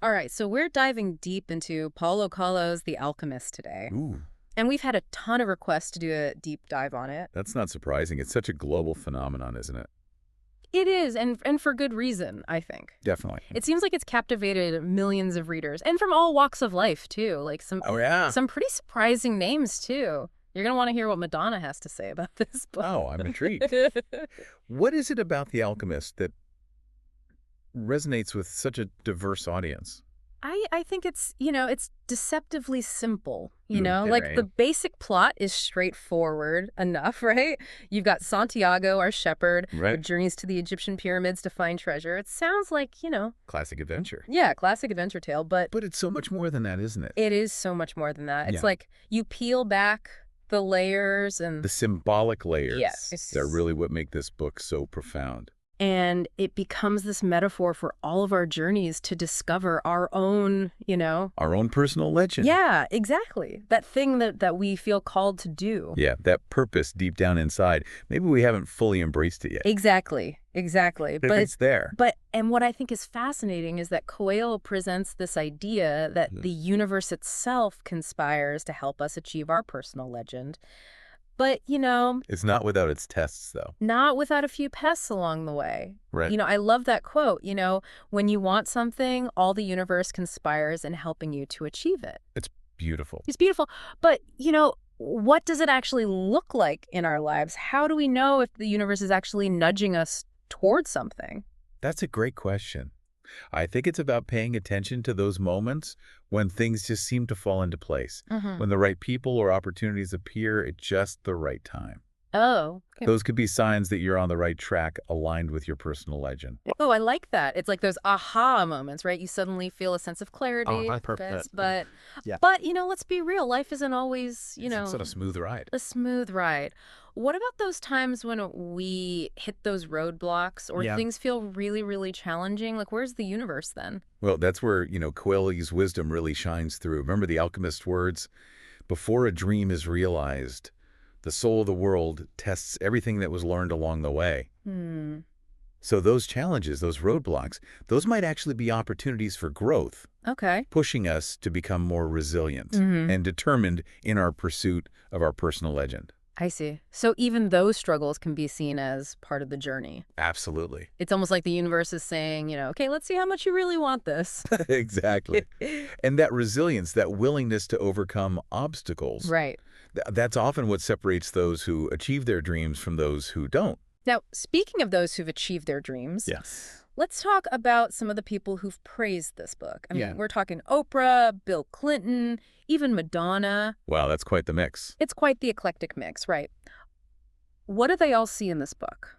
All right, so we're diving deep into Paulo Coelho's The Alchemist today. Ooh. And we've had a ton of requests to do a deep dive on it. That's not surprising. It's such a global phenomenon, isn't it? It is, and for good reason, I think. Definitely. It seems like it's captivated millions of readers, and from all walks of life, too. Like some pretty surprising names, too. You're going to want to hear what Madonna has to say about this book. Oh, I'm intrigued. What is it about The Alchemist that resonates with such a diverse audience? I think it's, it's deceptively simple, Okay, like right. the basic plot is straightforward enough, right? You've got Santiago, our shepherd, who Right. journeys to the Egyptian pyramids to find treasure. It sounds like, Classic adventure. yeah, classic adventure tale, but But it's so much more than that, isn't it? it is so much more than that. It's Yeah. like you peel back the layers and The symbolic layers Yes. are really what make this book so profound. and it becomes this metaphor for all of our journeys to discover our own, Our own personal legend. Yeah, exactly. That thing that we feel called to do. Yeah, that purpose deep down inside. Maybe we haven't fully embraced it yet. Exactly. But it's there. And what I think is fascinating is that Coelho presents this idea that the universe itself conspires to help us achieve our personal legend. But, It's not without its tests, though. not without a few pests along the way. Right. I love that quote, when you want something, all the universe conspires in helping you to achieve it. It's beautiful. It's beautiful. But, what does it actually look like in our lives? How do we know if the universe is actually nudging us towards something? That's a great question. I think it's about paying attention to those moments when things just seem to fall into place, when the right people or opportunities appear at just the right time. Oh. Okay. Those could be signs that you're on the right track, aligned with your personal legend. Oh, I like that. It's like those aha moments, right? You suddenly feel a sense of clarity. Oh, that's perfect. But, Yeah. let's be real. Life isn't always, It's not a smooth ride. a smooth ride. What about those times when we hit those roadblocks or Yeah. things feel really, really challenging? Like, where's the universe then? Well, that's where, Coelho's wisdom really shines through. Remember the Alchemist's words? Before a dream is realized, the soul of the world tests everything that was learned along the way. So those challenges, those roadblocks, those might actually be opportunities for growth, Okay. pushing us to become more resilient and determined in our pursuit of our personal legend. I see. So even those struggles can be seen as part of the journey. Absolutely. It's almost like the universe is saying, okay, let's see how much you really want this. Exactly. And that resilience, that willingness to overcome obstacles, Right. that's often what separates those who achieve their dreams from those who don't. Now, speaking of those who've achieved their dreams, Yes. let's talk about some of the people who've praised this book. I mean, Yeah. we're talking Oprah, Bill Clinton, even Madonna. Wow, that's quite the mix. It's quite the eclectic mix, right? What do they all see in this book?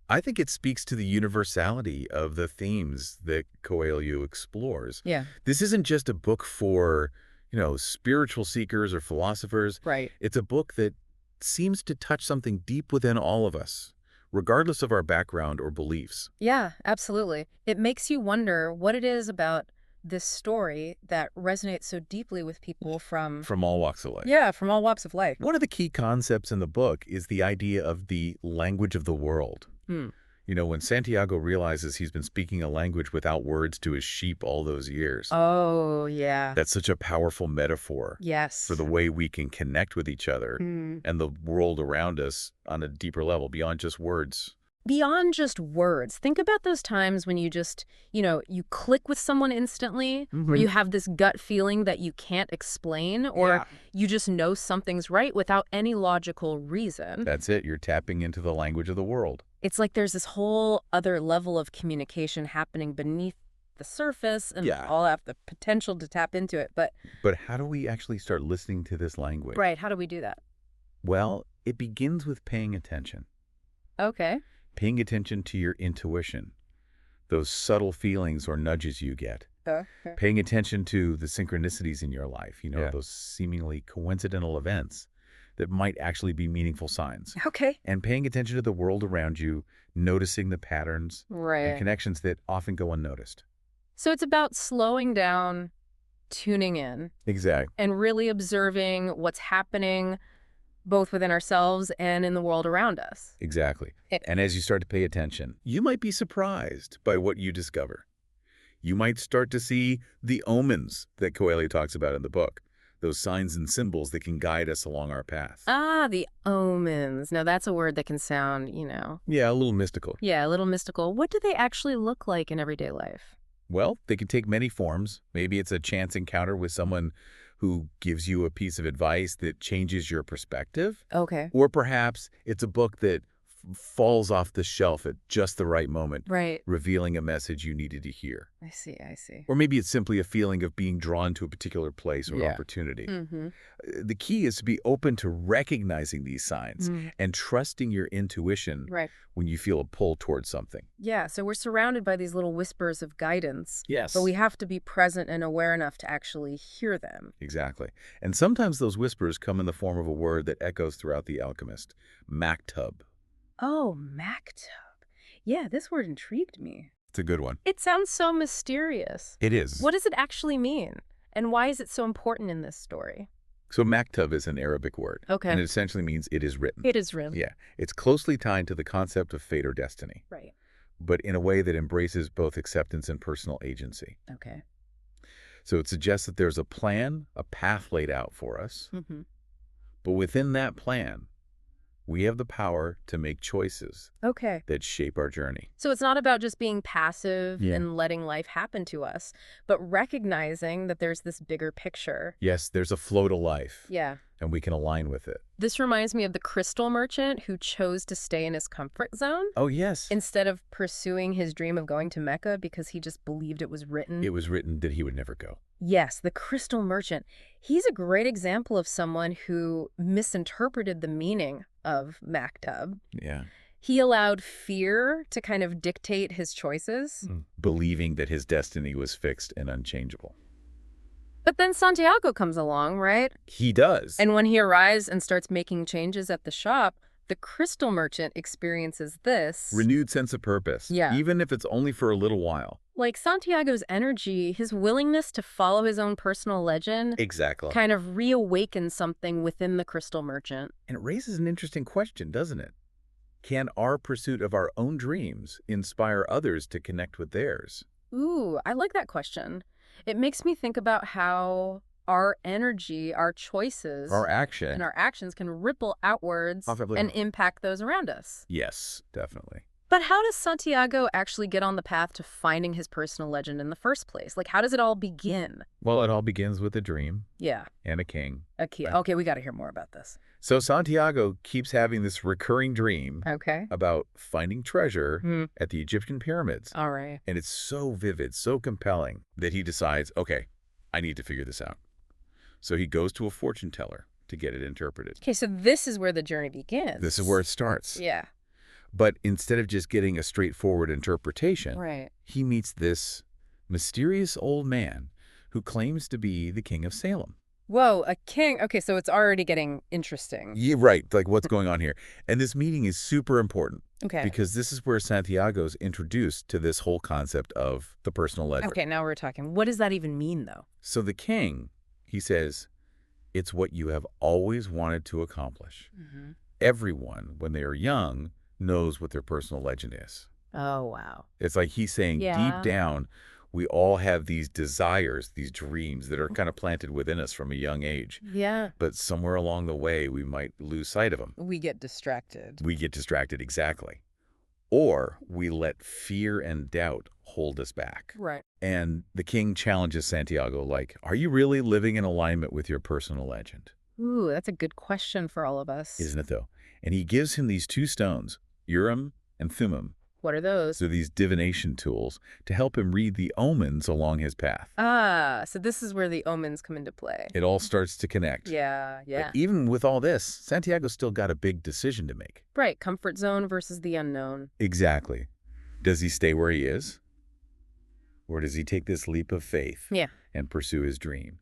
I think it speaks to the universality of the themes that Coelho explores. Yeah. This isn't just a book for, spiritual seekers or philosophers. Right. It's a book that seems to touch something deep within all of us, regardless of our background or beliefs. Yeah, absolutely. It makes you wonder what it is about this story that resonates so deeply with people from From all walks of life. yeah, from all walks of life. One of the key concepts in the book is the idea of the language of the world. When Santiago realizes he's been speaking a language without words to his sheep all those years, Oh, yeah. that's such a powerful metaphor Yes. for the way we can connect with each other and the world around us on a deeper level, beyond just words. Beyond just words, think about those times when you just, you click with someone instantly, or you have this gut feeling that you can't explain, or Yeah. you just know something's right without any logical reason. That's it. You're tapping into the language of the world. It's like there's this whole other level of communication happening beneath the surface, and Yeah. all have the potential to tap into it. But, But how do we actually start listening to this language? right, how do we do that? Well, it begins with paying attention. Okay. Paying attention to your intuition, those subtle feelings or nudges you get. Paying attention to the synchronicities in your life, those seemingly coincidental events that might actually be meaningful signs. Okay. And paying attention to the world around you, noticing the patterns and Right. connections that often go unnoticed. So it's about slowing down, tuning in, Exactly. and really observing what's happening both within ourselves and in the world around us. Exactly. It- And as you start to pay attention, you might be surprised by what you discover. You might start to see the omens that Coelho talks about in the book, those signs and symbols that can guide us along our path. Ah, the omens. Now, that's a word that can sound, Yeah, a little mystical. Yeah, a little mystical. What do they actually look like in everyday life? Well, they can take many forms. Maybe it's a chance encounter with someone who gives you a piece of advice that changes your perspective. Okay. Or perhaps it's a book that falls off the shelf at just the right moment, Right. revealing a message you needed to hear. I see. Or maybe it's simply a feeling of being drawn to a particular place or opportunity. Mm-hmm. The key is to be open to recognizing these signs and trusting your intuition when you feel a pull towards something. Yeah, so we're surrounded by these little whispers of guidance. Yes. But we have to be present and aware enough to actually hear them. Exactly. And sometimes those whispers come in the form of a word that echoes throughout The Alchemist, maktub. Oh, maktub. Yeah, this word intrigued me. It's a good one. It sounds so mysterious. It is. What does it actually mean? And why is it so important in this story? So maktub is an Arabic word. Okay. And it essentially means it is written. It is written. Yeah. It's closely tied to the concept of fate or destiny. Right. But in a way that embraces both acceptance and personal agency. Okay. So it suggests that there's a plan, a path laid out for us. Mm-hmm. But within that plan, we have the power to make choices that shape our journey. So it's not about just being passive Yeah. and letting life happen to us, but recognizing that there's this bigger picture. Yes, there's a flow to life. Yeah. And we can align with it. This reminds me of the crystal merchant who chose to stay in his comfort zone Oh, yes. instead of pursuing his dream of going to Mecca because he just believed it was written. It was written that he would never go. Yes, the crystal merchant. He's a great example of someone who misinterpreted the meaning of maktub. Yeah. He allowed fear to kind of dictate his choices. Believing that his destiny was fixed and unchangeable. But then Santiago comes along, right? He does. And when he arrives and starts making changes at the shop, the crystal merchant experiences this renewed sense of purpose. Yeah. Even if it's only for a little while. like Santiago's energy, his willingness to follow his own personal legend Exactly. kind of reawakens something within the crystal merchant. And it raises an interesting question, doesn't it? Can our pursuit of our own dreams inspire others to connect with theirs? Ooh, I like that question. It makes me think about how our energy, our choices, Our action. and our actions can ripple outwards Possibly. and impact those around us. Yes, definitely. But how does Santiago actually get on the path to finding his personal legend in the first place? Like, how does it all begin? Well, it all begins with a dream Yeah. and a king. Okay, we got to hear more about this. So Santiago keeps having this recurring dream Okay. about finding treasure at the Egyptian pyramids. All right. And it's so vivid, so compelling that he decides, okay, I need to figure this out. So he goes to a fortune teller to get it interpreted. Okay, so this is where the journey begins. This is where it starts. Yeah. But instead of just getting a straightforward interpretation, Right. he meets this mysterious old man who claims to be the king of Salem. Whoa, a king. Okay, so it's already getting interesting. Yeah, right. Like, what's going on here? And this meeting is super important Okay. because this is where Santiago's introduced to this whole concept of the personal ledger. Okay, now we're talking. What does that even mean, though? So the king, he says, it's what you have always wanted to accomplish. Mm-hmm. Everyone, when they are young, knows what their personal legend is. Oh, wow. It's like he's saying Yeah. deep down, we all have these desires, these dreams that are kind of planted within us from a young age. Yeah. But somewhere along the way, we might lose sight of them. We get distracted. We get distracted, exactly. Or we let fear and doubt hold us back. Right. And the king challenges Santiago, like, are you really living in alignment with your personal legend? Ooh, that's a good question for all of us. Isn't it, though? And he gives him these two stones, Urim and Thummim. What are those? So these divination tools to help him read the omens along his path. Ah, so this is where the omens come into play. It all starts to connect. Yeah. But even with all this, Santiago's still got a big decision to make. Right, comfort zone versus the unknown. Exactly. Does he stay where he is? Or does he take this leap of faith and pursue his dream?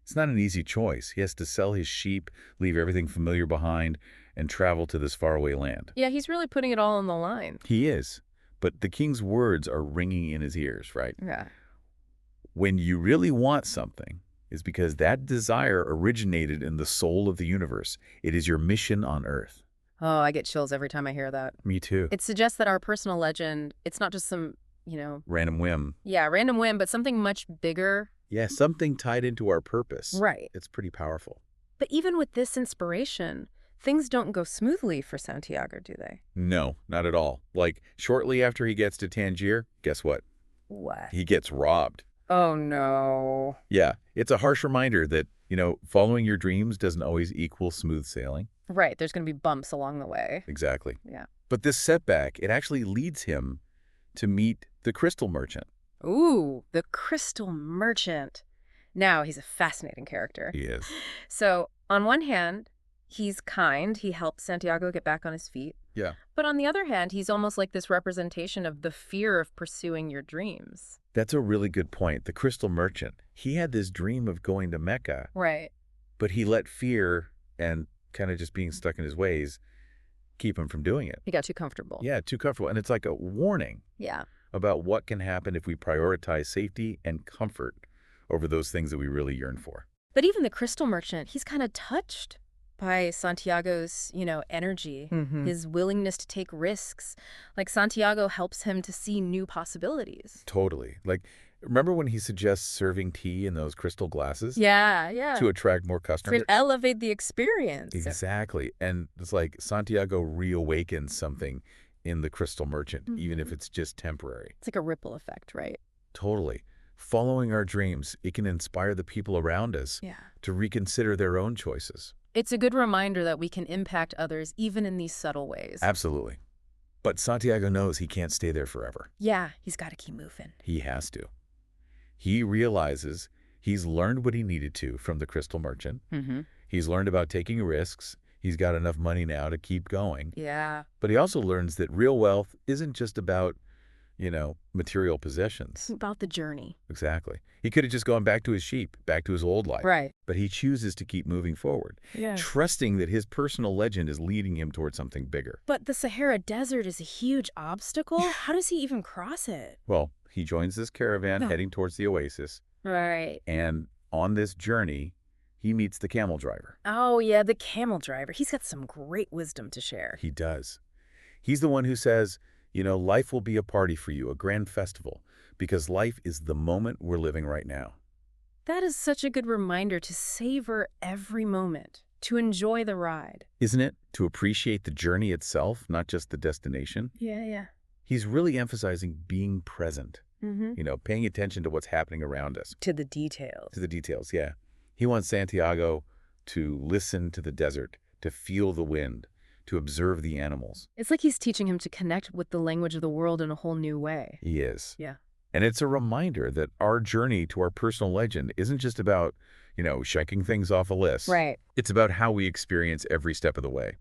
It's not an easy choice. He has to sell his sheep, leave everything familiar behind, and travel to this faraway land. Yeah, he's really putting it all on the line. He is. But the king's words are ringing in his ears, right? Yeah. When you really want something, is because that desire originated in the soul of the universe. It is your mission on Earth. Oh, I get chills every time I hear that. Me too. It suggests that our personal legend, it's not just some Random whim. Yeah, random whim, but something much bigger. Yeah, something tied into our purpose. Right. It's pretty powerful. But even with this inspiration, things don't go smoothly for Santiago, do they? No, not at all. Like, shortly after he gets to Tangier, guess what? What? He gets robbed. Oh, no. Yeah, it's a harsh reminder that, following your dreams doesn't always equal smooth sailing. Right, there's going to be bumps along the way. Exactly. Yeah. But this setback, it actually leads him to meet the crystal merchant. Ooh, the crystal merchant. Now, he's a fascinating character. He is. So, on one hand, he's kind. He helps Santiago get back on his feet. Yeah. But on the other hand, he's almost like this representation of the fear of pursuing your dreams. That's a really good point. The crystal merchant, he had this dream of going to Mecca. Right. But he let fear and kind of just being stuck in his ways keep him from doing it. He got too comfortable. Yeah, too comfortable. And it's like a warning about what can happen if we prioritize safety and comfort over those things that we really yearn for. But even the crystal merchant, he's kind of touched by Santiago's, energy, his willingness to take risks. Like, Santiago helps him to see new possibilities. Totally. Like, remember when he suggests serving tea in those crystal glasses? Yeah. To attract more customers? To elevate the experience. Exactly. And it's like Santiago reawakens something in the crystal merchant, even if it's just temporary. It's like a ripple effect, right? Totally. Following our dreams, it can inspire the people around us to reconsider their own choices. It's a good reminder that we can impact others even in these subtle ways. Absolutely. But Santiago knows he can't stay there forever. Yeah, he's got to keep moving. He has to. He realizes he's learned what he needed to from the crystal merchant. He's learned about taking risks. He's got enough money now to keep going. Yeah. But he also learns that real wealth isn't just about, material possessions. It's about the journey. Exactly. He could have just gone back to his sheep, back to his old life. Right. But he chooses to keep moving forward, trusting that his personal legend is leading him towards something bigger. But the Sahara Desert is a huge obstacle. How does he even cross it? Well, he joins this caravan heading towards the oasis. Right. And on this journey, he meets the camel driver. Oh, yeah, the camel driver. He's got some great wisdom to share. He does. He's the one who says, life will be a party for you, a grand festival, because life is the moment we're living right now. That is such a good reminder to savor every moment, to enjoy the ride. Isn't it? To appreciate the journey itself, not just the destination. Yeah. He's really emphasizing being present, paying attention to what's happening around us. To the details. To the details, yeah. He wants Santiago to listen to the desert, to feel the wind, to observe the animals. It's like he's teaching him to connect with the language of the world in a whole new way. He is. Yeah. And it's a reminder that our journey to our personal legend isn't just about, checking things off a list. Right. It's about how we experience every step of the way.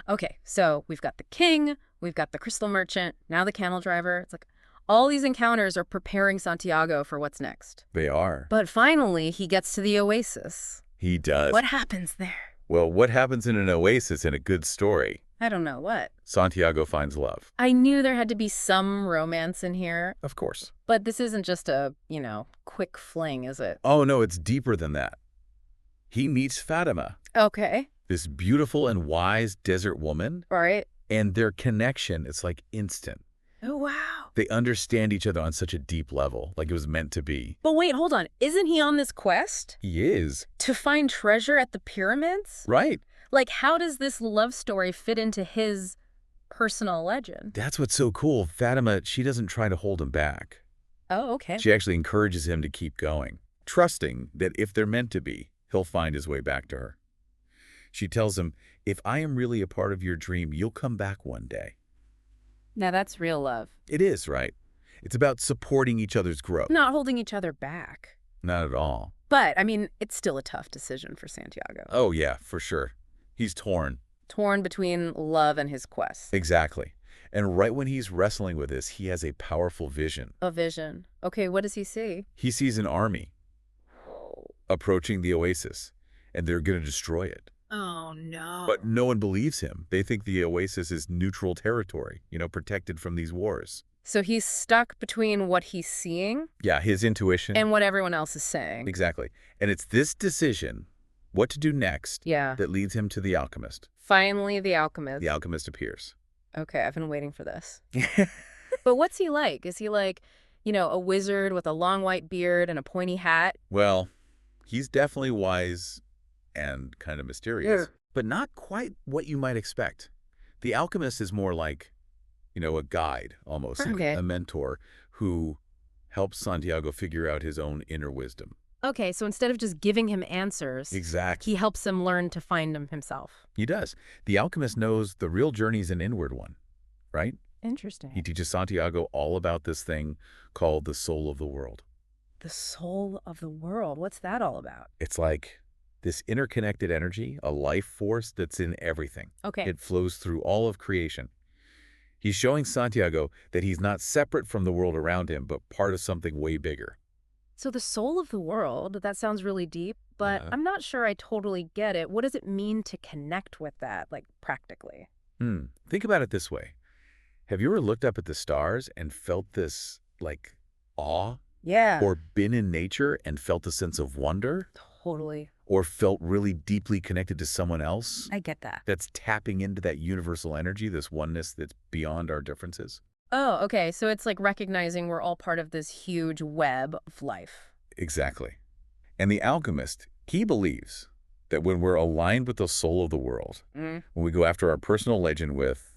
Okay, so we've got the king, we've got the crystal merchant, now the camel driver. It's like all these encounters are preparing Santiago for what's next. They are. But finally, he gets to the oasis. He does. What happens there? Well, what happens in an oasis in a good story? I don't know. What? Santiago finds love. I knew there had to be some romance in here. Of course. But this isn't just a, quick fling, is it? Oh, no, it's deeper than that. He meets Fatima. Okay. This beautiful and wise desert woman. Right. And their connection, it's like instant. Oh, wow. They understand each other on such a deep level, like it was meant to be. But wait, hold on. Isn't he on this quest? He is. To find treasure at the pyramids? Right. Like, how does this love story fit into his personal legend? That's what's so cool. Fatima, she doesn't try to hold him back. Oh, okay. She actually encourages him to keep going, trusting that if they're meant to be, he'll find his way back to her. She tells him, if I am really a part of your dream, you'll come back one day. Now that's real love. It is, right? It's about supporting each other's growth. Not holding each other back. Not at all. But, it's still a tough decision for Santiago. Oh, yeah, for sure. He's torn. Torn between love and his quest. Exactly. And right when he's wrestling with this, he has a powerful vision. A vision. Okay, what does he see? He sees an army approaching the oasis, and they're going to destroy it. Oh, no. But no one believes him. They think the oasis is neutral territory, protected from these wars. So he's stuck between what he's seeing. Yeah, his intuition. And what everyone else is saying. Exactly. And it's this decision, what to do next, that leads him to the Alchemist. Finally, the Alchemist. The Alchemist appears. Okay, I've been waiting for this. But what's he like? Is he like, a wizard with a long white beard and a pointy hat? Well, he's definitely wise and kind of mysterious, but not quite what you might expect. The Alchemist is more like, a guide, almost, Okay. a mentor who helps Santiago figure out his own inner wisdom. Okay, so instead of just giving him answers, Exactly. he helps him learn to find them himself. He does. The Alchemist knows the real journey's an inward one, right? Interesting. He teaches Santiago all about this thing called the soul of the world. The soul of the world. What's that all about? It's like this interconnected energy, a life force that's in everything. Okay. It flows through all of creation. He's showing Santiago that he's not separate from the world around him, but part of something way bigger. So the soul of the world, that sounds really deep, but Yeah. I'm not sure I totally get it. What does it mean to connect with that, like practically? Think about it this way. Have you ever looked up at the stars and felt this, like, awe? Yeah. Or been in nature and felt a sense of wonder? Totally. Or felt really deeply connected to someone else? I get that. That's tapping into that universal energy, this oneness that's beyond our differences? Oh, okay. So it's like recognizing we're all part of this huge web of life. Exactly. And the Alchemist, he believes that when we're aligned with the soul of the world, when we go after our personal legend with,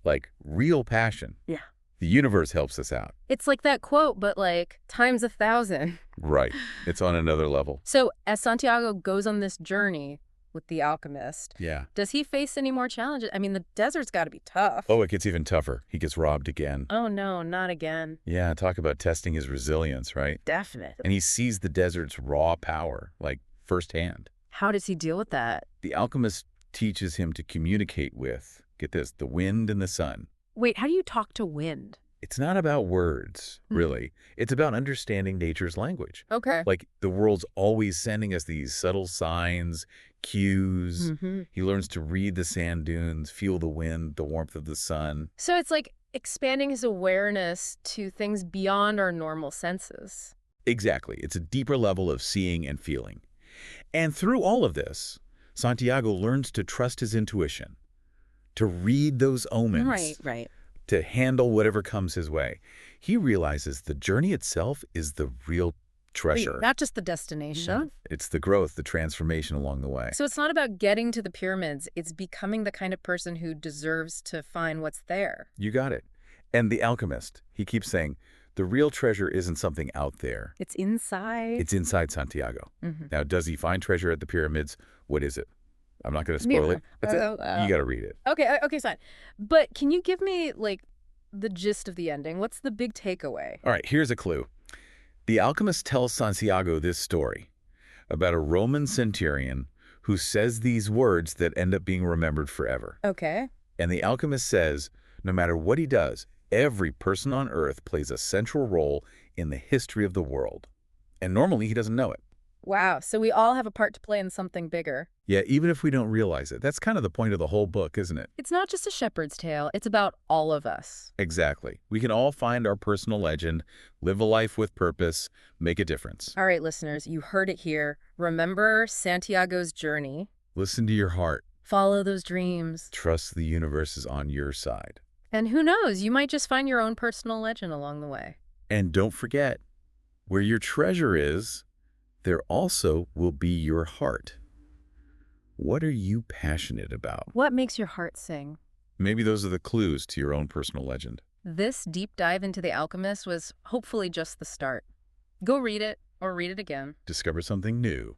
like, real passion, Yeah. the universe helps us out. It's like that quote, but like times 1,000. Right. It's on another level. So as Santiago goes on this journey with the Alchemist, Yeah. does he face any more challenges? I mean, the desert's got to be tough. Oh, it gets even tougher. He gets robbed again. Oh, no, not again. Yeah, talk about testing his resilience, right? Definitely. And he sees the desert's raw power, like, firsthand. How does he deal with that? The Alchemist teaches him to communicate with, get this, the wind and the sun. Wait, how do you talk to wind? It's not about words, really. It's about understanding nature's language. Okay. Like, the world's always sending us these subtle signs, cues. He learns to read the sand dunes, feel the wind, the warmth of the sun. So it's like expanding his awareness to things beyond our normal senses. Exactly. It's a deeper level of seeing and feeling. And through all of this, Santiago learns to trust his intuition, to read those omens, Right. to handle whatever comes his way. He realizes the journey itself is the real treasure. Not just the destination. It's the growth, the transformation along the way. So it's not about getting to the pyramids. It's becoming the kind of person who deserves to find what's there. You got it. And the Alchemist, he keeps saying, the real treasure isn't something out there. It's inside. It's inside Santiago. Now, does he find treasure at the pyramids? What is it? I'm not going to spoil it. That's it. You got to read it. Okay, fine. But can you give me, like, the gist of the ending? What's the big takeaway? All right, here's a clue. The Alchemist tells Santiago this story about a Roman centurion who says these words that end up being remembered forever. Okay. And the Alchemist says, no matter what he does, every person on Earth plays a central role in the history of the world. And normally he doesn't know it. Wow, so we all have a part to play in something bigger. Yeah, even if we don't realize it. That's kind of the point of the whole book, isn't it? It's not just a shepherd's tale. It's about all of us. Exactly. We can all find our personal legend, live a life with purpose, make a difference. All right, listeners, you heard it here. Remember Santiago's journey. Listen to your heart. Follow those dreams. Trust the universe is on your side. And who knows, you might just find your own personal legend along the way. And don't forget, where your treasure is, there also will be your heart. What are you passionate about? What makes your heart sing? Maybe those are the clues to your own personal legend. This deep dive into The Alchemist was hopefully just the start. Go read it or read it again. Discover something new.